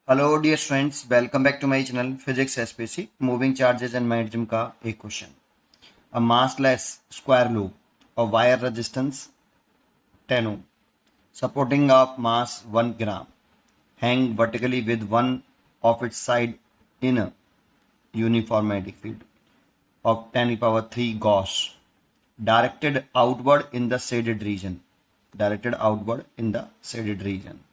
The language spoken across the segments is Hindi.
Hello dear students, welcome back to my channel physics SPC. Moving charges and magnetism का एक question. A massless square loop of wire resistance 10 ohm supporting of mass 1 gram hang vertically with one of its side in a uniform magnetic field of 10 to the power 3 Gauss directed outward in the shaded region, directed outward in the shaded region।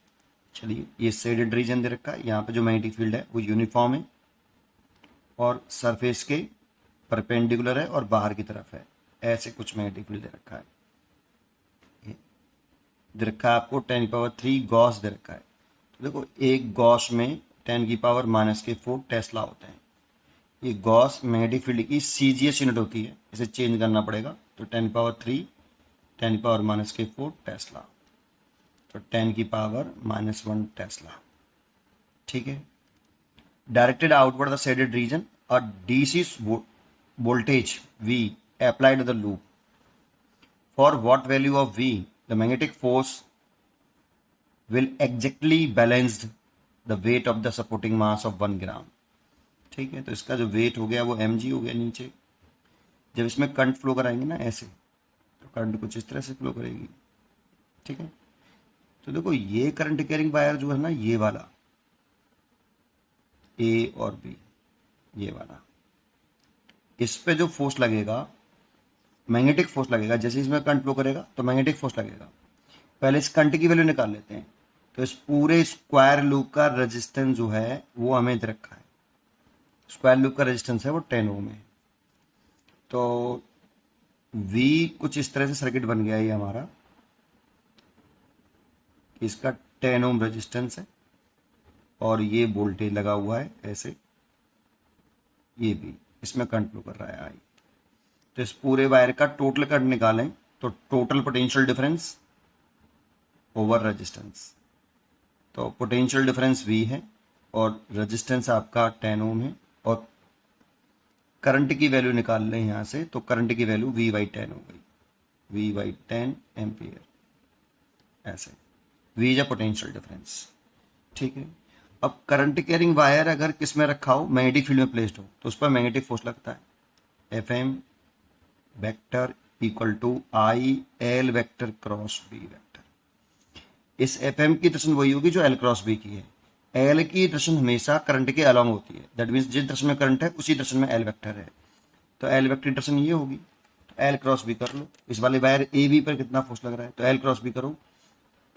चलिए, ये शेडेड रीजन दे रखा है। यहाँ पे जो मैग्नेटिक फील्ड है वो यूनिफॉर्म है और सरफेस के परपेंडिकुलर है और बाहर की तरफ है। ऐसे कुछ मैग्नेटिक फील्ड दे रखा है। ये दे रखा है आपको 10 की पावर 3 गॉस दे रखा है। तो देखो, एक गॉस में 10 की पावर -4 टेस्ला होते हैं। ये गॉस मैग्नेटिक फील्ड की सीजीएस यूनिट होती है, इसे चेंज करना पड़ेगा। तो 10 की पावर 3 10 की पावर -4 टेस्ला, तो 10 की पावर -1 टेस्ला। ठीक है। Directed outward the shaded region, a DC voltage V applied to the loop. For what value of V, the magnetic force will exactly balance the weight of the supporting mass of 1 gram। ठीक है, तो इसका जो वेट हो गया वो mg हो गया नीचे। जब इसमें करंट फ्लो कराएंगे ना ऐसे, तो करंट कुछ इस तरह से फ्लो करेगी। ठीक है, तो देखो, ये करंट कैरिंग वायर जो है ना, ये वाला ए और बी, ये वाला, इस पे जो फोर्स लगेगा, मैग्नेटिक फोर्स लगेगा। जैसे इसमें करंट फ्लो करेगा तो मैग्नेटिक फोर्स लगेगा। पहले इस करंट की वैल्यू निकाल लेते हैं। तो इस पूरे स्क्वायर लूप का रेजिस्टेंस जो है वो हमें दे रखा है। स्क्वायर लूप का रेजिस्टेंस है वो 10 ओम है। तो V कुछ इस तरह से सर्किट बन गया है ये हमारा। इसका 10 ओम रेजिस्टेंस है और ये वोल्टेज लगा हुआ है ऐसे, ये भी इसमें करंट फ्लो कर रहा है आई। तो इस पूरे वायर का टोटल करंट निकालें तो total potential difference over resistance, तो पोटेंशियल डिफरेंस V है और रेजिस्टेंस आपका 10 ओम है। और करंट की वैल्यू निकाल लें यहाँ से, तो करंट की वैल्यू V/10 हो गई, V/10 एम्पियर। ऐसे V is a potential difference. ठीक है। अब करंट कैरिंग वायर अगर किस में रखा हो, मैग्नेटिक फील्ड में प्लेस्ड हो, तो उस पर मैग्नेटिक फोर्स लगता है। FM vector equal to IL vector cross B vector. इस FM की डायरेक्शन वही होगी जो L क्रॉस B की है। L की डायरेक्शन हमेशा करंट के अलॉन्ग होती है। दैट मीन्स जिस डायरेक्शन में करंट है उसी डायरेक्शन में L वेक्टर है। तो L वेक्टर की डायरेक्शन ये होगी, तो L क्रॉस B कर लो। इस वाले वायर AB पर कितना फोर्स लग रहा है, तो L क्रॉस B करो।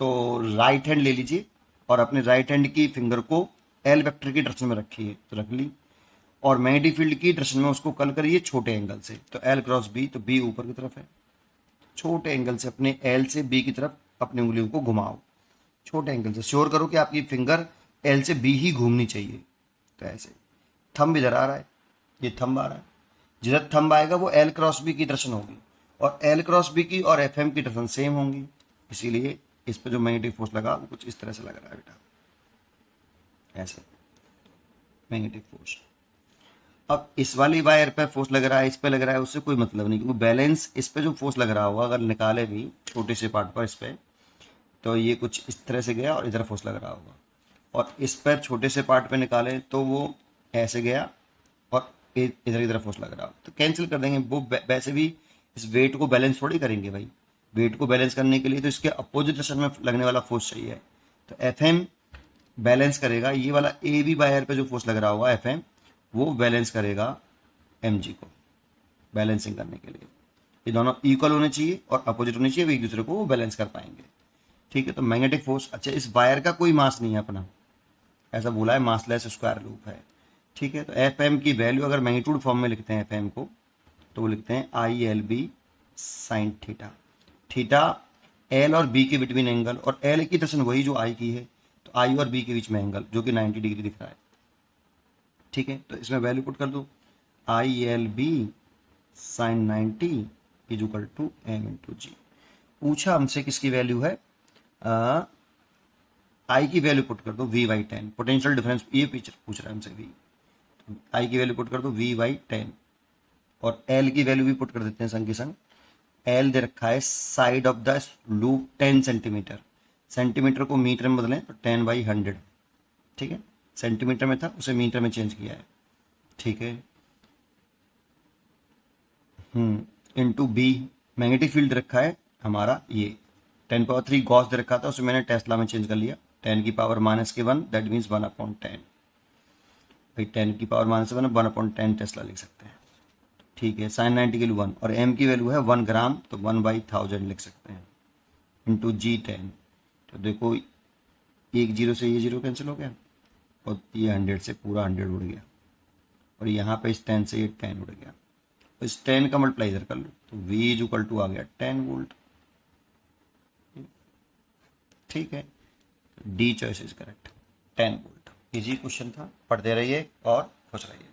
तो राइट हैंड ले लीजिए और अपने राइट हैंड की फिंगर को L वेक्टर की डायरेक्शन में रखिए, तो रख ली। और मैग्नेटिक फील्ड की डायरेक्शन में उसको कल करिए छोटे एंगल से, तो L क्रॉस B, तो B ऊपर की तरफ है। छोटे एंगल से अपने L से B की तरफ अपनी उंगलियों को घुमाओ, छोटे एंगल से। श्योर करो कि आपकी फिंगर L से B ही घूमनी चाहिए। तो ऐसे थंब इधर आ रहा है, ये थंब आ रहा है। जिधर थंब आएगा वो L क्रॉस B की डायरेक्शन होगी, और L क्रॉस B की और FM की डायरेक्शन सेम होंगी। इसीलिए इस पर जो मैग्नेटिक फोर्स लगा वो कुछ इस तरह से लग रहा है बेटा, ऐसे मैग्नेटिक फोर्स। अब इस वाली वायर पे फोर्स लग रहा है, इस पे लग रहा है, उससे कोई मतलब नहीं, क्योंकि बैलेंस इस पे जो फोर्स लग रहा होगा अगर निकाले भी छोटे से पार्ट पर इस पे, तो ये कुछ इस तरह से गया और इधर फोर्स लग रहा होगा। और इस पर छोटे से पार्ट पे निकालें तो वो ऐसे गया और इधर इधर फोर्स लग रहा हो, तो कैंसिल कर देंगे। वो वैसे भी इस वेट को बैलेंस थोड़ी करेंगे भाई। वेट को बैलेंस करने के लिए तो इसके अपोजिट डायरेक्शन में लगने वाला फोर्स चाहिए। तो FM बैलेंस करेगा, ये वाला AB वायर पे जो फोर्स लग रहा होगा FM, वो बैलेंस करेगा mg को, बैलेंसिंग करने के लिए। ये दोनों इक्वल होने चाहिए और अपोजिट होने चाहिए, एक दूसरे को वो बैलेंस कर पाएंगे। ठीक है, तो मैग्नेटिक फोर्स, अच्छा इस वायर का कोई मास नहीं है अपना, ऐसा बोला है, मासलेस स्क्वायर लूप है। ठीक है, तो FM की वैल्यू अगर मैग्नीट्यूड फॉर्म में लिखते हैं FM को, तो वो लिखते हैं ILB sine theta. Theta L और B के बिटवीन एंगल, और L की डायरेक्शन वही जो I की है, तो I और B के बीच में एंगल जो कि 90 डिग्री दिख रहा है। ठीक है, तो इसमें वैल्यू पुट कर दो, ILB sine 90 is equal to M/G। पूछा हमसे किसकी वैल्यू है, आई की वैल्यू पुट कर दो V/10, पोटेंशियल डिफरेंस ये पूछ रहा है हमसे V। आई की वैल्यू पुट कर दो V/10, और L की वैल्यू भी पुट कर देते हैं संग के संग। L दे रखा है side of the loop 10 centimetre, centimetre को मीटर में बदलें तो 10/100। ठीक है, सेंटीमीटर में था उसे मीटर में चेंज किया है, ठीक है। इनटू बी मैग्नेटिक फील्ड रखा है हमारा ये 10⁻³ गॉस दे रखा था, उसे मैंने टेस्ला में चेंज कर लिया, 10⁻⁻1 दैट मीन्स 1/10। भाई 10⁻⁻1 1/10 टेस्ला लिख सकते हैं, ठीक है। sin 90 की वैल्यू 1 और m की वैल्यू है 1 ग्राम, तो 1/1000 लिख सकते हैं, इंटू G10। तो देखो एक जीरो से ये जीरो कैंसिल हो गया और ये 100 से पूरा 100 उड़ गया, और यहाँ पे इस 10 से ये 10 उड़ गया, तो इस 10 का मल्टीप्लाई इधर कर लो, तो V इज इक्वल टू आ गया 10 वोल्ट, ठीक है। D choice is correct, 10 volt. Easy question था, पढ़ते रहिए और खुश रहिए।